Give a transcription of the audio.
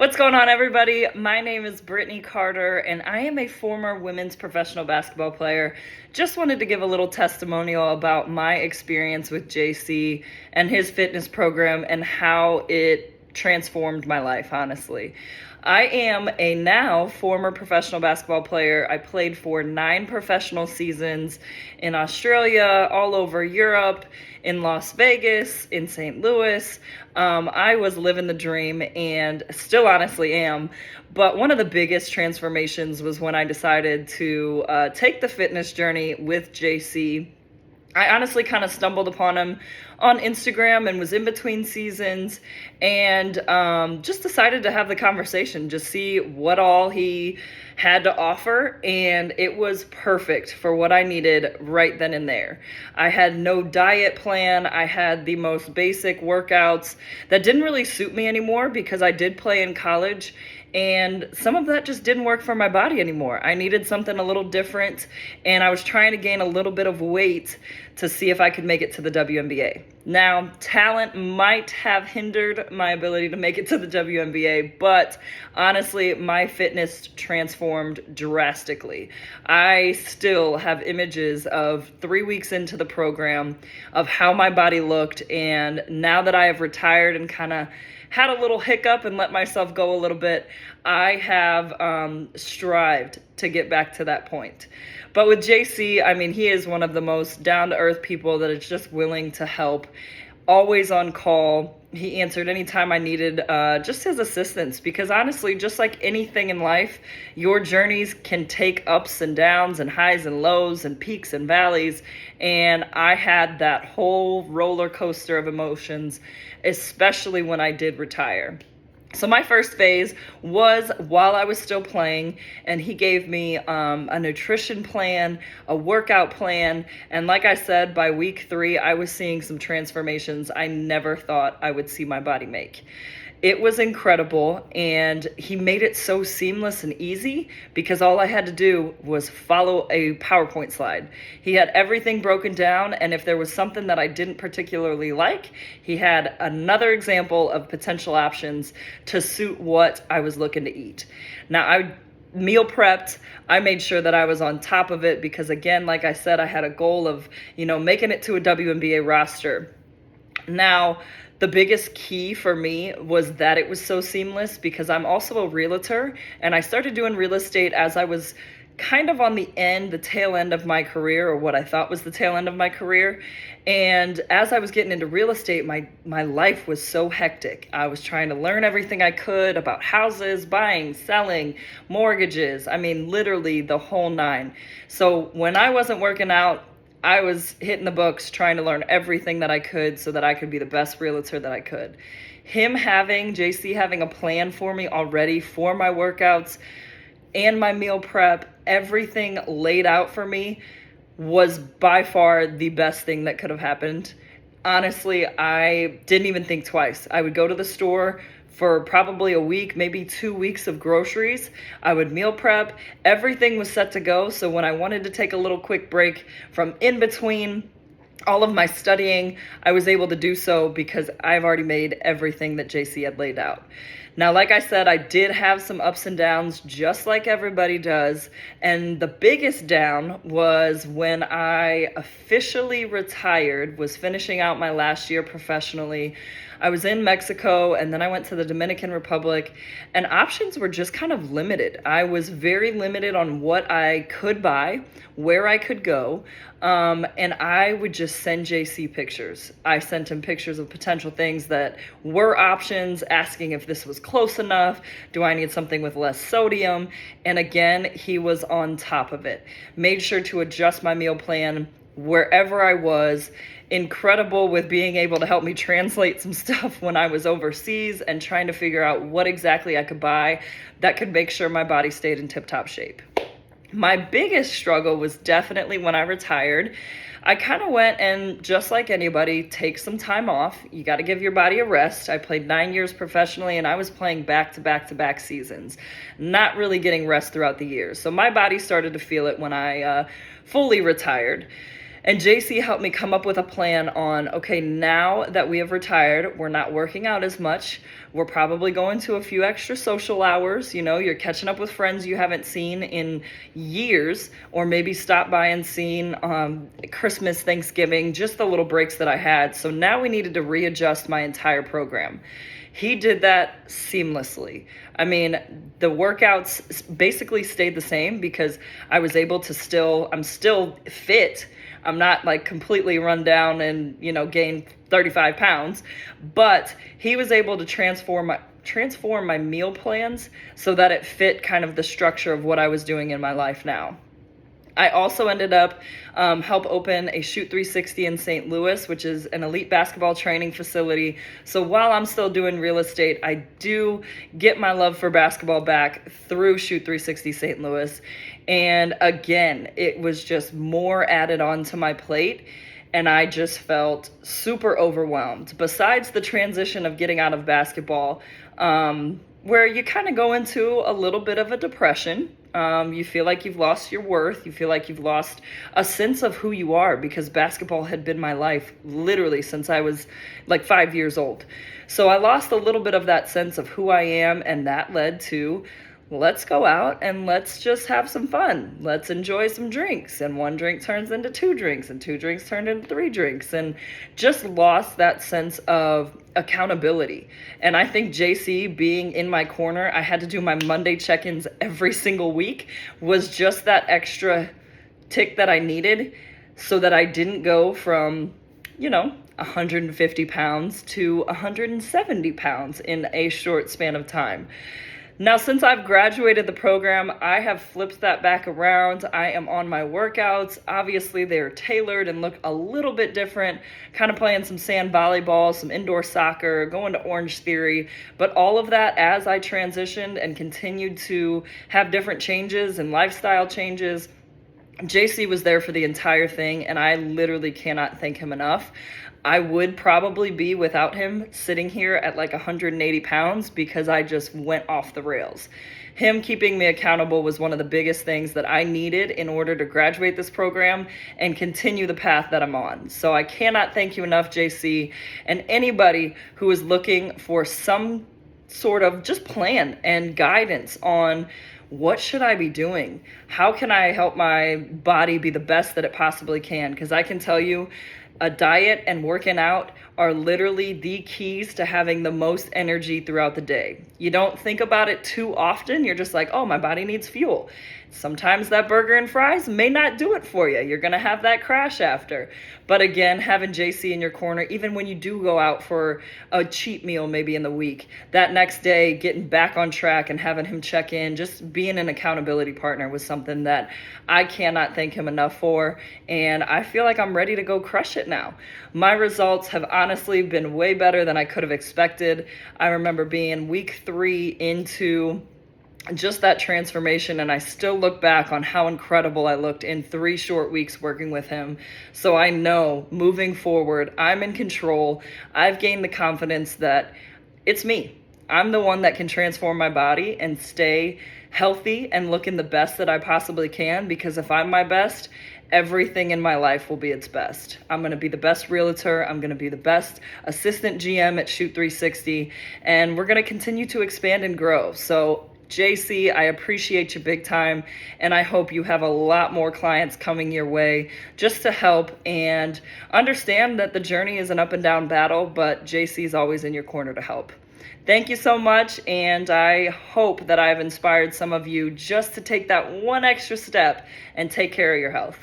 What's going on, everybody? My name is Brittany Carter, and I am a former women's professional basketball player. Just wanted to give a little testimonial about my experience with JC and his fitness program and how it transformed my life, honestly. I am a now former professional basketball player. I played for 9 professional seasons in Australia, all over Europe, in Las Vegas, in St. Louis. I was living the dream and still honestly am. But one of the biggest transformations was when I decided to take the fitness journey with JC. I honestly kind of stumbled upon him on Instagram and was in between seasons and just decided to have the conversation, just see what all he had to offer. And it was perfect for what I needed right then and there. I had no diet plan. I had the most basic workouts that didn't really suit me anymore because I did play in college. And some of that just didn't work for my body anymore. I needed something a little different, and I was trying to gain a little bit of weight to see if I could make it to the WNBA. Now, talent might have hindered my ability to make it to the WNBA, but honestly, my fitness transformed drastically. I still have images of 3 weeks into the program of how my body looked, and now that I have retired and kind of had a little hiccup and let myself go a little bit, I have strived to get back to that point. But with JC, I mean, he is one of the most down-to-earth people that is just willing to help, always on call. He answered anytime I needed just his assistance, because honestly, just like anything in life, your journeys can take ups and downs and highs and lows and peaks and valleys. And I had that whole roller coaster of emotions, especially when I did retire. So my first phase was while I was still playing, and he gave me a nutrition plan, a workout plan, and like I said, by week 3, I was seeing some transformations I never thought I would see my body make. It was incredible, and he made it so seamless and easy because all I had to do was follow a PowerPoint slide. He had everything broken down, and if there was something that I didn't particularly like, he had another example of potential options to suit what I was looking to eat. Now, I meal prepped. I made sure that I was on top of it because, again, like I said, I had a goal of, making it to a WNBA roster. Now, the biggest key for me was that it was so seamless because I'm also a realtor, and I started doing real estate as I was kind of on the tail end of my career, or what I thought was the tail end of my career. And as I was getting into real estate, my life was so hectic. I was trying to learn everything I could about houses, buying, selling, mortgages. I mean, literally the whole 9. So when I wasn't working out, I was hitting the books trying to learn everything that I could so that I could be the best realtor that I could. JC having a plan for me already for my workouts and my meal prep, everything laid out for me, was by far the best thing that could have happened. Honestly, I didn't even think twice. I would go to the store for probably a week, maybe 2 weeks of groceries. I would meal prep. Everything was set to go. So when I wanted to take a little quick break from in between all of my studying, I was able to do so because I've already made everything that JC had laid out. Now, like I said, I did have some ups and downs, just like everybody does. And the biggest down was when I officially retired, was finishing out my last year professionally. I was in Mexico, and then I went to the Dominican Republic, and options were just kind of limited. I was very limited on what I could buy, where I could go, and I would just send JC pictures. I sent him pictures of potential things that were options, asking if this was close enough, do I need something with less sodium, and again, he was on top of it. Made sure to adjust my meal plan wherever I was. Incredible with being able to help me translate some stuff when I was overseas and trying to figure out what exactly I could buy that could make sure my body stayed in tip-top shape. My biggest struggle was definitely when I retired. I kind of went and, just like anybody, take some time off. You got to give your body a rest. I played 9 years professionally, and I was playing back-to-back seasons, not really getting rest throughout the years. So my body started to feel it when I fully retired. And JC helped me come up with a plan on, okay, now that we have retired, we're not working out as much. We're probably going to a few extra social hours. You know, you're catching up with friends you haven't seen in years, or maybe stop by and seen Christmas, Thanksgiving, just the little breaks that I had. So now we needed to readjust my entire program. He did that seamlessly. I mean, the workouts basically stayed the same because I was able to I'm still fit. I'm not like completely run down and, gain 35 pounds, but he was able to transform my meal plans so that it fit kind of the structure of what I was doing in my life now. I also ended up help open a Shoot 360 in St. Louis, which is an elite basketball training facility. So while I'm still doing real estate, I do get my love for basketball back through Shoot 360 St. Louis. And again, it was just more added on to my plate. And I just felt super overwhelmed. Besides the transition of getting out of basketball, where you kind of go into a little bit of a depression. You feel like you've lost your worth. You feel like you've lost a sense of who you are, because basketball had been my life literally since I was like 5 years old. So I lost a little bit of that sense of who I am, and that led to, let's go out and let's just have some fun. Let's enjoy some drinks. And one drink turns into 2 drinks, and 2 drinks turned into 3 drinks, and just lost that sense of accountability. And I think JC being in my corner, I had to do my Monday check-ins every single week, was just that extra tick that I needed so that I didn't go from, 150 pounds to 170 pounds in a short span of time. Now, since I've graduated the program, I have flipped that back around. I am on my workouts. Obviously, they're tailored and look a little bit different, kind of playing some sand volleyball, some indoor soccer, going to Orange Theory. But all of that, as I transitioned and continued to have different changes and lifestyle changes, JC was there for the entire thing, and I literally cannot thank him enough. I would probably be, without him, sitting here at like 180 pounds because I just went off the rails. Him keeping me accountable was one of the biggest things that I needed in order to graduate this program and continue the path that I'm on. So I cannot thank you enough, JC, and anybody who is looking for some sort of just plan and guidance on what should I be doing? How can I help my body be the best that it possibly can? Because I can tell you, a diet and working out are literally the keys to having the most energy throughout the day. You don't think about it too often. You're just like, oh, my body needs fuel. Sometimes that burger and fries may not do it for you. You're going to have that crash after. But again, having JC in your corner, even when you do go out for a cheat meal maybe in the week, that next day, getting back on track and having him check in, just being an accountability partner was something that I cannot thank him enough for. And I feel like I'm ready to go crush it now. My results have honestly been way better than I could have expected. I remember being week 3 into just that transformation, and I still look back on how incredible I looked in 3 short weeks working with him. So I know moving forward, I'm in control. I've gained the confidence that it's me. I'm the one that can transform my body and stay healthy and looking the best that I possibly can, because if I'm my best, everything in my life will be its best. I'm going to be the best realtor. I'm going to be the best assistant GM at Shoot 360, and we're going to continue to expand and grow. So JC, I appreciate you big time, and I hope you have a lot more clients coming your way just to help and understand that the journey is an up and down battle, but JC is always in your corner to help. Thank you so much, and I hope that I've inspired some of you just to take that one extra step and take care of your health.